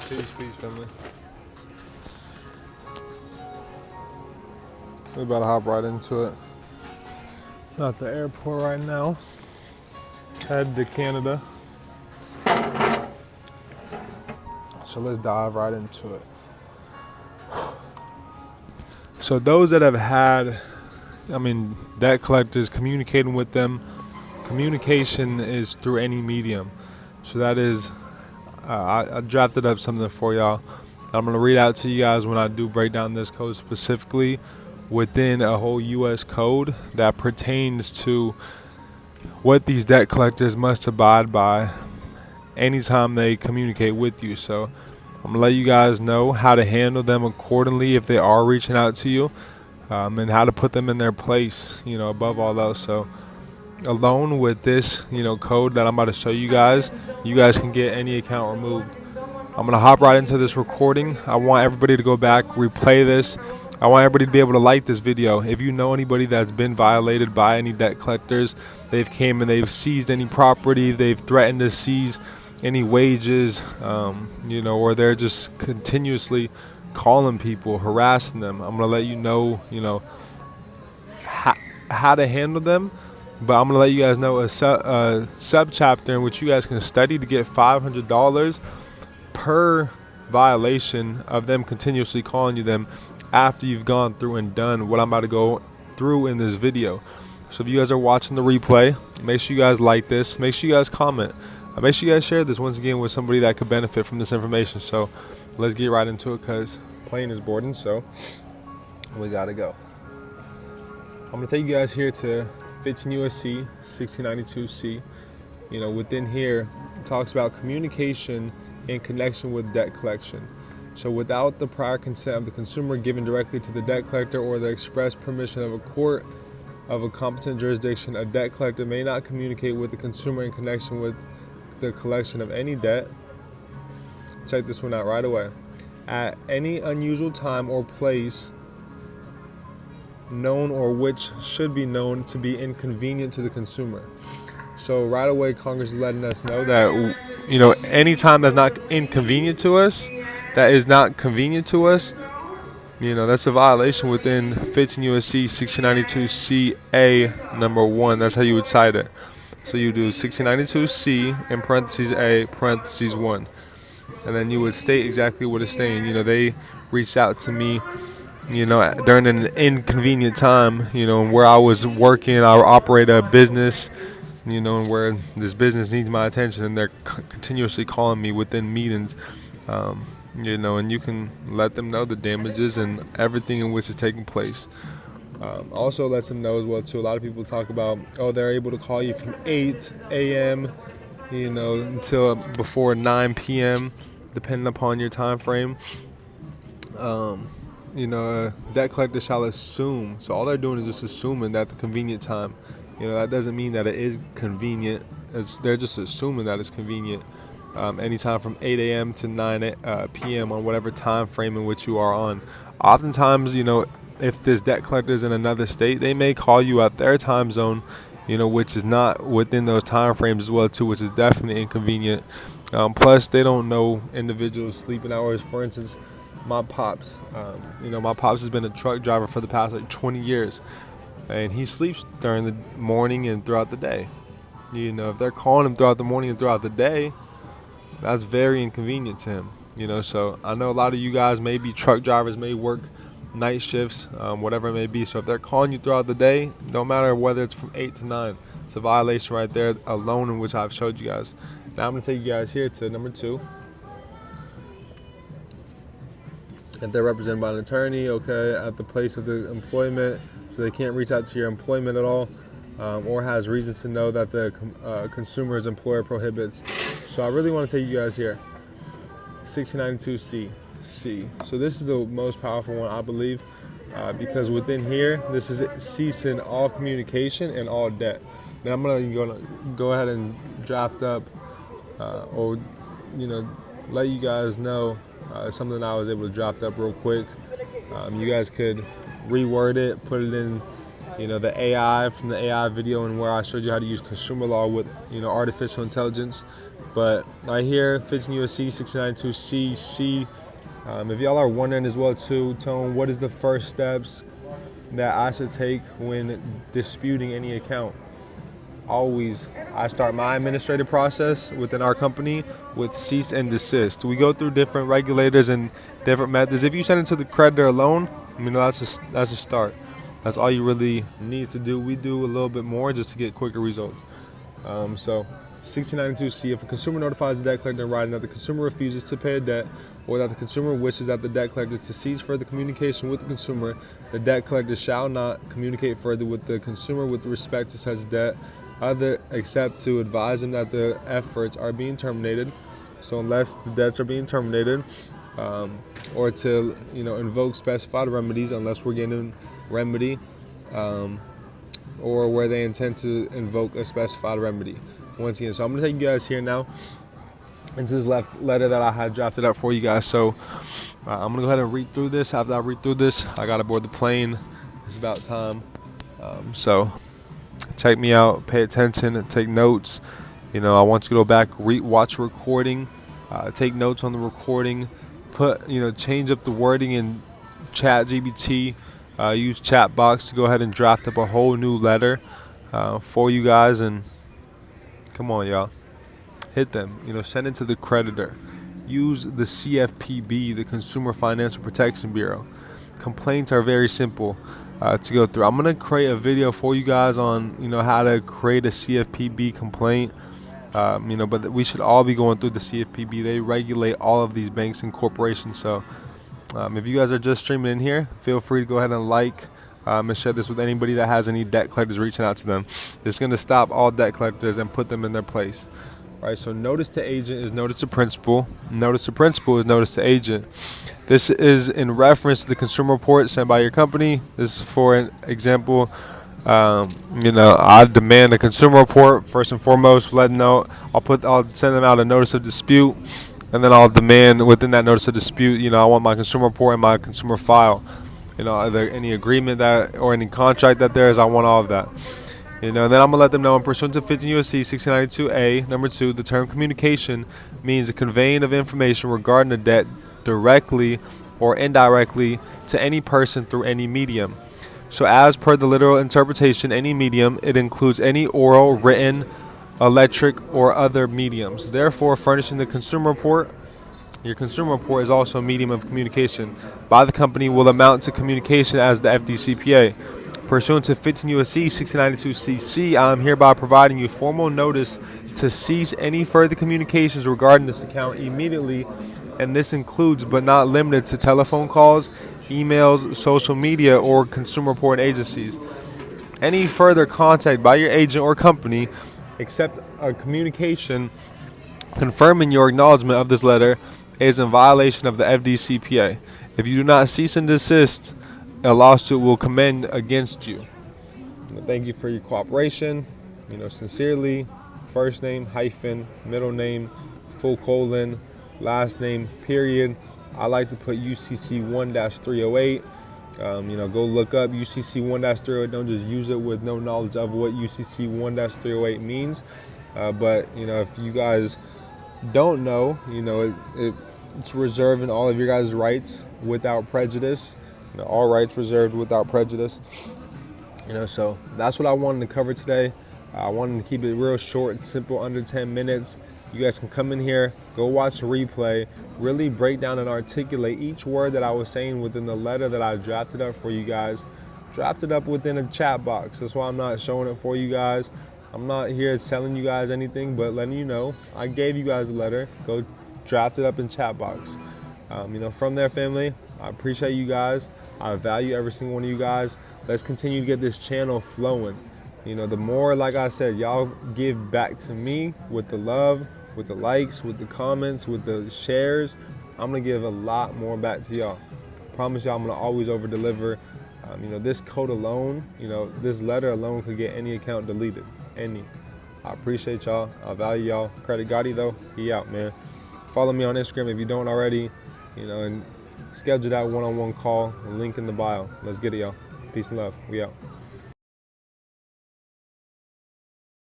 Peace, family. We're about to hop right into it. At the airport right now. Head to Canada. So let's dive right into it. So those that have had, debt collectors, communicating with them, communication is through any medium. So that is, I drafted up something for y'all. I'm going to read out to you guys when I do break down this code specifically within a whole U.S. code that pertains to what these debt collectors must abide by anytime they communicate with you. So I'm going to let you guys know how to handle them accordingly if they are reaching out to you, and how to put them in their place, above all else. So alone with this, code that I'm about to show you guys can get any account removed. I'm going to hop right into this recording. I want everybody to go back, replay this. I want everybody to be able to like this video. If you know anybody that's been violated by any debt collectors, they've came and they've seized any property, they've threatened to seize any wages, or they're just continuously calling people, harassing them. I'm going to let you know, how to handle them. But I'm going to let you guys know a sub-chapter in which you guys can study to get $500 per violation of them continuously calling you them after you've gone through and done what I'm about to go through in this video. So if you guys are watching the replay, make sure you guys like this. Make sure you guys comment. Make sure you guys share this once again with somebody that could benefit from this information. So let's get right into it because plane is boarding, so we got to go. I'm going to take you guys here to 15 U.S.C. 1692C. Within here, it talks about communication in connection with debt collection. So without the prior consent of the consumer given directly to the debt collector or the express permission of a court of a competent jurisdiction, a debt collector may not communicate with the consumer in connection with the collection of any debt. Check this one out right away. At any unusual time or place known or which should be known to be inconvenient to the consumer. So right away, Congress is letting us know that, any time that's not inconvenient to us, that is not convenient to us, that's a violation within 15 U.S.C. 1692 number 1. That's how you would cite it. So you do 1692C in parentheses A, parentheses 1. And then you would state exactly what it's saying. They reached out to me, during an inconvenient time, where I was working. I operate a business, and where this business needs my attention, and they're continuously calling me within meetings. And you can let them know the damages and everything in which is taking place. Also lets them know as well too. A lot of people talk about, they're able to call you from 8 a.m. Until before 9 p.m. depending upon your time frame. Debt collector shall assume. So all they're doing is just assuming that the convenient time. That doesn't mean that it is convenient. They're just assuming that it's convenient. Anytime from 8 a.m. to 9 p.m. on whatever time frame in which you are on. Oftentimes, if this debt collector is in another state, they may call you at their time zone, which is not within those time frames as well too, which is definitely inconvenient. Plus, they don't know individuals' sleeping hours. For instance, my pops, my pops has been a truck driver for the past 20 years, and he sleeps during the morning and throughout the day. If they're calling him throughout the morning and throughout the day, that's very inconvenient to him. So I know a lot of you guys may be truck drivers, may work night shifts, whatever it may be. So if they're calling you throughout the day, no matter whether it's from 8 to 9, it's a violation right there alone, in which I've showed you guys. Now I'm going to take you guys here to number 2. If they're represented by an attorney, at the place of the employment, so they can't reach out to your employment at all, or has reasons to know that the consumer's employer prohibits. So I really want to take you guys here. 1692C. So this is the most powerful one, I believe, because within here, this is ceasing all communication and all debt. Now I'm going to go ahead and draft up, let you guys know something I was able to draft up real quick. You guys could reword it, put it in, the AI from the AI video, and where I showed you how to use consumer law with, artificial intelligence. But right here, 15 USC 692 CC. If y'all are wondering as well too, Tone, what is the first steps that I should take when disputing any account? Always, I start my administrative process within our company with cease and desist. We go through different regulators and different methods. If you send it to the creditor alone, that's a start. That's all you really need to do. We do a little bit more just to get quicker results. So 1692C, if a consumer notifies the debt collector in writing that the consumer refuses to pay a debt, or that the consumer wishes that the debt collector to cease further communication with the consumer, the debt collector shall not communicate further with the consumer with respect to such debt, other except to advise them that the efforts are being terminated. So unless the debts are being terminated, or to invoke specified remedies, unless we're getting remedy, or where they intend to invoke a specified remedy. Once again, so I'm gonna take you guys here now into this letter that I had drafted up for you guys. So I'm gonna go ahead and read through this. After I read through this, I gotta board the plane. It's about time. So check me out, pay attention, take notes. I want you to go back, watch recording, take notes on the recording, change up the wording in ChatGPT, use Chatbox to go ahead and draft up a whole new letter for you guys. And come on, y'all, hit them. Send it to the creditor. Use the CFPB, the Consumer Financial Protection Bureau. Complaints are very simple to go through. I'm gonna create a video for you guys on how to create a CFPB complaint. But we should all be going through the CFPB. They regulate all of these banks and corporations. So if you guys are just streaming in here, feel free to go ahead and and share this with anybody that has any debt collectors reaching out to them. It's going to stop all debt collectors and put them in their place. All right, so notice to agent is notice to principal. Notice to principal is notice to agent. This is in reference to the consumer report sent by your company. This is for an example. I demand a consumer report first and foremost. I'll send them out a notice of dispute, and then I'll demand within that notice of dispute. I want my consumer report and my consumer file. Are there any agreement or any contract that there is? I want all of that. And then I'm gonna let them know in pursuant to 15 USC 1692A, number 2, the term communication means the conveying of information regarding a debt directly or indirectly to any person through any medium. So as per the literal interpretation, any medium, it includes any oral, written, electric, or other mediums. Therefore, furnishing the consumer report, your consumer report is also a medium of communication by the company will amount to communication as the FDCPA. Pursuant to 15 USC 1692CC, I am hereby providing you formal notice to cease any further communications regarding this account immediately, and this includes but not limited to telephone calls, emails, social media, or consumer report agencies. Any further contact by your agent or company, except a communication confirming your acknowledgement of this letter, is in violation of the FDCPA. If you do not cease and desist, a lawsuit will commence against you. Thank you for your cooperation. Sincerely, first name, hyphen, middle name, full colon, last name, period. I like to put UCC 1-308. Go look up UCC 1-308. Don't just use it with no knowledge of what UCC 1-308 means. But if you guys don't know, it's reserving all of your guys' rights without prejudice. All rights reserved without prejudice. So that's what I wanted to cover today. I wanted to keep it real short and simple, under 10 minutes. You guys can come in here, go watch the replay, really break down and articulate each word that I was saying within the letter that I drafted up for you guys. Drafted up within a chat box. That's why I'm not showing it for you guys. I'm not here telling you guys anything, but letting you know I gave you guys a letter. Go draft it up in chat box. From there, family, I appreciate you guys. I value every single one of you guys. Let's continue to get this channel flowing. The more, like I said, y'all give back to me with the love, with the likes, with the comments, with the shares, I'm gonna give a lot more back to y'all. Promise y'all I'm gonna always over deliver. This code alone, this letter alone could get any account deleted. Any. I appreciate y'all. I value y'all. Credit Gotti though, he out, man. Follow me on Instagram if you don't already, and schedule that one-on-one call. Link in the bio. Let's get it, y'all. Peace and love. We out.